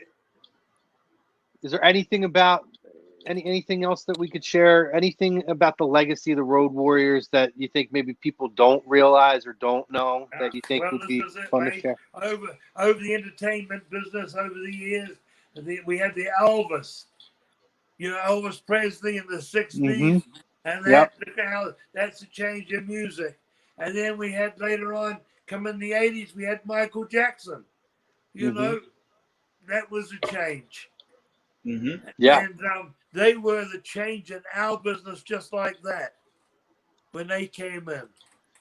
is there anything about anything else that we could share? Anything about the legacy of the Road Warriors that you think maybe people don't realize or don't know that you think would be fun to share? Over the entertainment business over the years, we had the Elvis. You know, Elvis Presley in the 60s. Mm-hmm. And look at how that's a change in music. And then we had later on, come in the 80s, we had Michael Jackson. you know, that was a change. Yeah. And they were the change in our business just like that when they came in.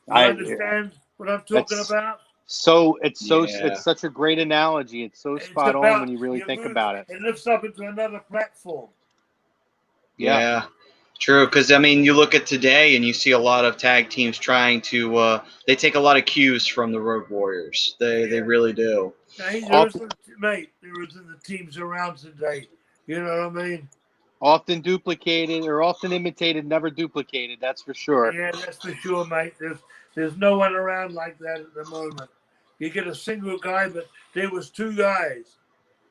You understand what I'm talking about? So it's Yeah. such a great analogy. It's so It's spot on about when you really you think move about it. It lifts up into another platform. Yeah. True, because I mean, you look at today and you see a lot of tag teams trying to. They take a lot of cues from the Road Warriors. They really do. Hey, Often, there isn't the teams around today. You know what I mean? often duplicated or often imitated, never duplicated. That's for sure. Yeah, that's for sure, mate. There's no one around like that at the moment. You get a single guy, but there was two guys,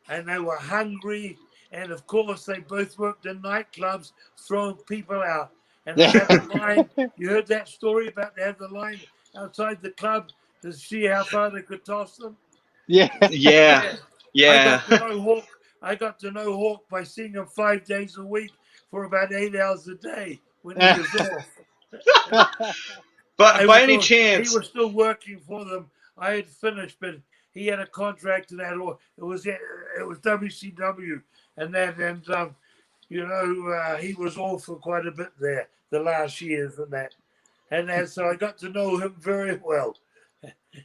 and they were hungry, and of course they both worked in nightclubs, throwing people out. And they had a line. You heard that story about they had the line outside the club to see how far they could toss them. Yeah. Yeah. Yeah. I got to know Hawk by seeing him 5 days a week for about 8 hours a day when he was off. But by any He chance, was still working for them. I had finished, but he had a contract and that. It was WCW and that, and he was off for quite a bit there the last years and that. So I got to know him very well.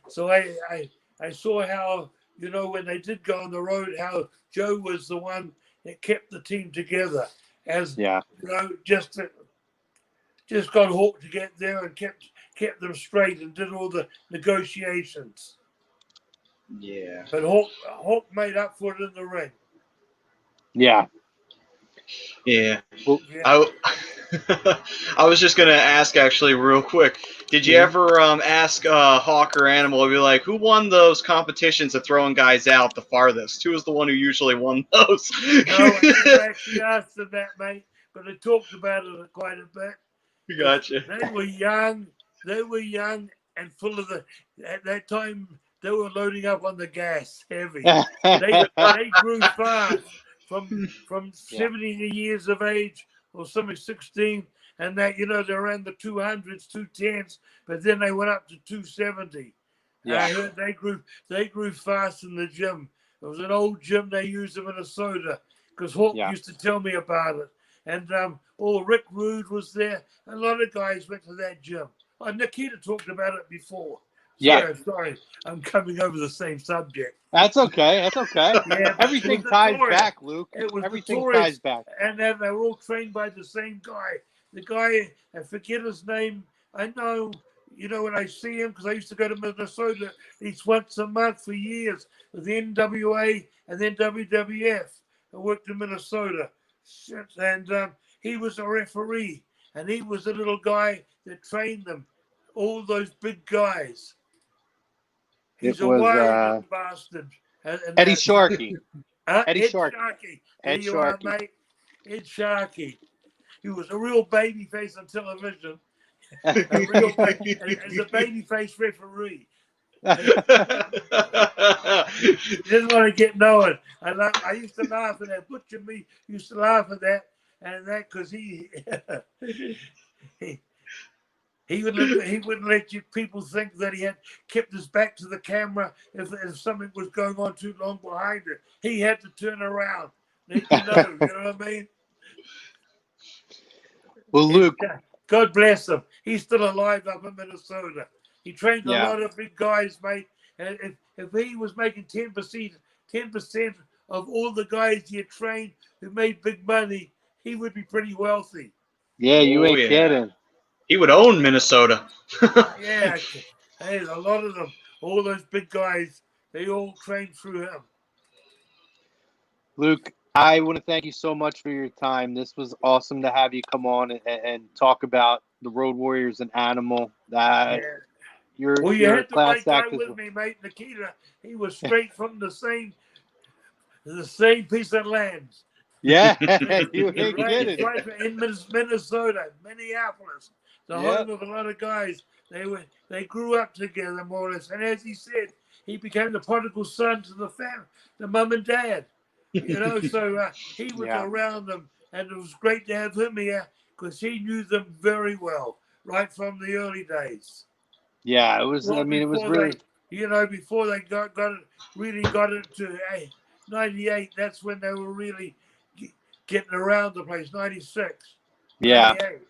So I saw how, when they did go on the road, how Joe was the one that kept the team together. Just got Hawk to get there and kept them straight and did all the negotiations. yeah. But Hawk made up for it in the ring. Yeah. Yeah. Well, Yeah. I was just gonna ask actually real quick. Did you ever ask Hawk or Animal to be like, who won those competitions of throwing guys out the farthest? Who was the one who usually won those? No, I never actually asked them that, mate. But I talked about it quite a bit. Gotcha. They were young. And full of at that time they were loading up on the gas heavy. They grew fast from 17 years of age or something 16, and that they ran the 200s, 210s, but then they went up to 270. Yeah. I heard they grew fast in the gym. It was an old gym they used in Minnesota because Hawk used to tell me about it. And Rick Rude was there. A lot of guys went to that gym. Nikita talked about it before. Sorry, I'm coming over the same subject. That's okay. Yeah, Everything ties back, Luke. Everything ties back. And then they were all trained by the same guy. The guy, I forget his name. I know, when I see him, because I used to go to Minnesota at least once a month for years with the NWA and then WWF. I worked in Minnesota. And he was a referee. And he was the little guy that trained them, all those big guys. He's a wild bastard. Eddie Sharkey. Ed Sharkey. There you are, mate. Ed Sharkey. He was a real baby face on television. As a baby face referee. Didn't want to get known. I used to laugh at that. Butcher me used to laugh at that because he wouldn't let you people think that he had kept his back to the camera if something was going on too long behind it. He had to turn around. You know what I mean? Well, Luke, God bless him. He's still alive up in Minnesota. He trained a lot of big guys, mate. And if he was making 10% of all the guys he had trained who made big money, he would be pretty wealthy. Yeah, you ain't kidding. He would own Minnesota. Yeah. Hey, a lot of them, all those big guys, they all trained through him. Luke, I want to thank you so much for your time. This was awesome to have you come on and talk about the Road Warriors and Animal. You had the right guy with me, mate, Nikita. He was straight from the same piece of land. Yeah, you ain't kidding. Right in Minnesota, Minneapolis, the home of a lot of guys. They grew up together more or less, and as he said, he became the prodigal son to the family, the mum and dad. So he was around them, and it was great to have him here because he knew them very well, right from the early days. Yeah, it was. It was really. before they got it to 98. That's when they were really getting around the place. 96. Yeah. 98.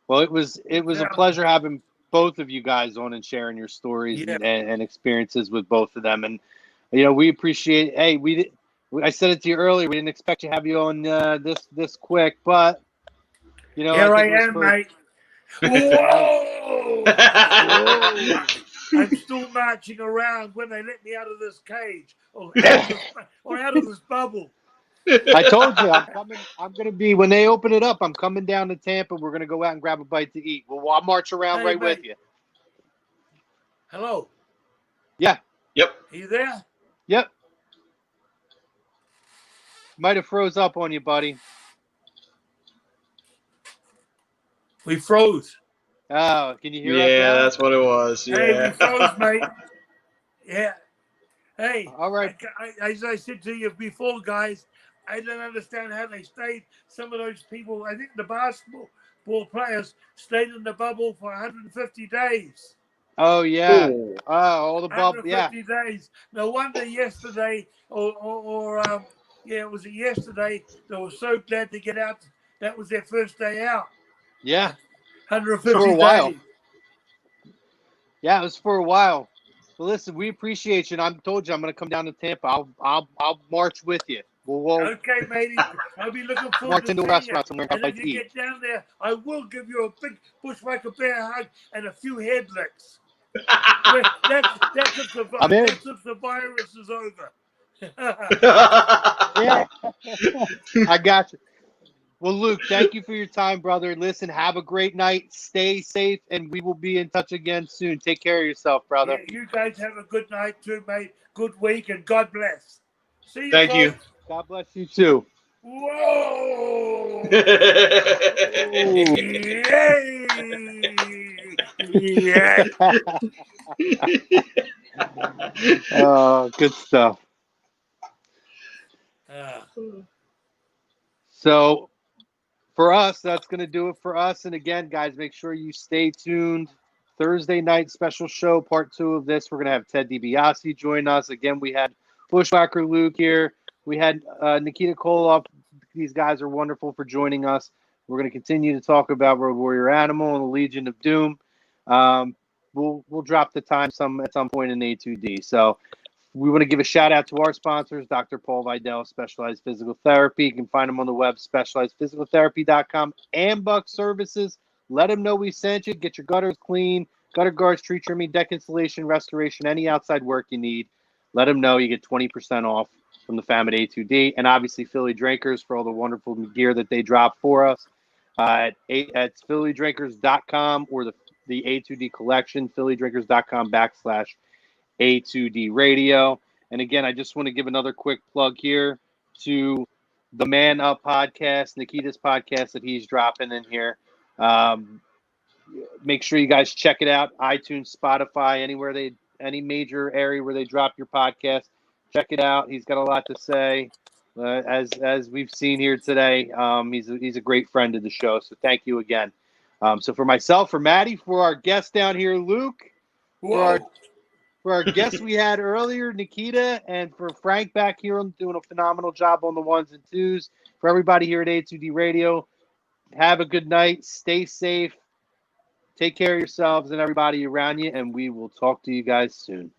Well, it was a pleasure having both of you guys on and sharing your stories Yeah. and experiences with both of them. And we appreciate. Hey, I said it to you earlier. We didn't expect to have you on this quick, but Here I I am, mate. Whoa! I'm still marching around when they let me out of this cage or out of this bubble. I told you I'm gonna be when they open it up. I'm coming down to Tampa. We're gonna go out and grab a bite to eat. Well, I'll march around Hey, right mate. with you. Hello. Yeah. Yep. Are you there? Yep. Might have froze up on you, buddy. We froze. Oh, can you hear us Yeah, now? that's what it was. Yeah. Hey, we froze, mate. Yeah. Hey. All right. As I said to you before, guys, I don't understand how they stayed. Some of those people, I think the basketball players stayed in the bubble for 150 days. Oh yeah. Ooh. Oh, all the bubble. Yeah. 150 days. No wonder yesterday, it was yesterday. They were so glad to get out. That was their first day out. Yeah. 150 For a while. days. Yeah, it was for a while. Well, listen, we appreciate you. And I told you I'm going to come down to Tampa. I'll march with you. We'll Okay, matey. I'll be looking forward march to into a seeing restaurant you. somewhere And and if to you eat. get down there, I will give you a big Bushwhacker Bear hug and a few head licks. That's if I'm in. the virus is over. Yeah. I got you. Well, Luke, thank you for your time, brother. Listen, have a great night. Stay safe, and we will be in touch again soon. Take care of yourself, brother. Yeah, you guys have a good night too, mate. Good week, and God bless. See you, Thank you. folks. God bless you, too. Whoa! Yay! Oh, good stuff. So, for us, that's going to do it for us. And again, guys, make sure you stay tuned. Thursday night special show, part 2 of this. We're going to have Ted DiBiase join us. Again, we had Bushwhacker Luke here. We had Nikita Koloff. These guys are wonderful for joining us. We're going to continue to talk about Road Warrior Animal and the Legion of Doom. We'll drop the time at some point in A2D. So we want to give a shout out to our sponsors, Dr. Paul Vidal, Specialized Physical Therapy. You can find them on the web, specializedphysicaltherapy.com, and Buck Services. Let them know we sent you. Get your gutters clean, gutter guards, tree trimming, deck installation, restoration, any outside work you need. Let them know you get 20% off from the fam at A2D. And obviously Philly Drinkers for all the wonderful gear that they drop for us at phillydrinkers.com or the A2D collection, phillydrinkers.com/A2D radio. And again, I just want to give another quick plug here to the Man Up podcast, Nikita's podcast that he's dropping in here. Make sure you guys check it out. iTunes, Spotify, any major area where they drop your podcast, check it out. He's got a lot to say. As we've seen here today, he's a great friend of the show. So thank you again. So for myself, for Maddie, for our guest down here, Luke, for our guests we had earlier, Nikita, and for Frank back here doing a phenomenal job on the 1s and 2s. For everybody here at A2D Radio, have a good night. Stay safe. Take care of yourselves and everybody around you, and we will talk to you guys soon.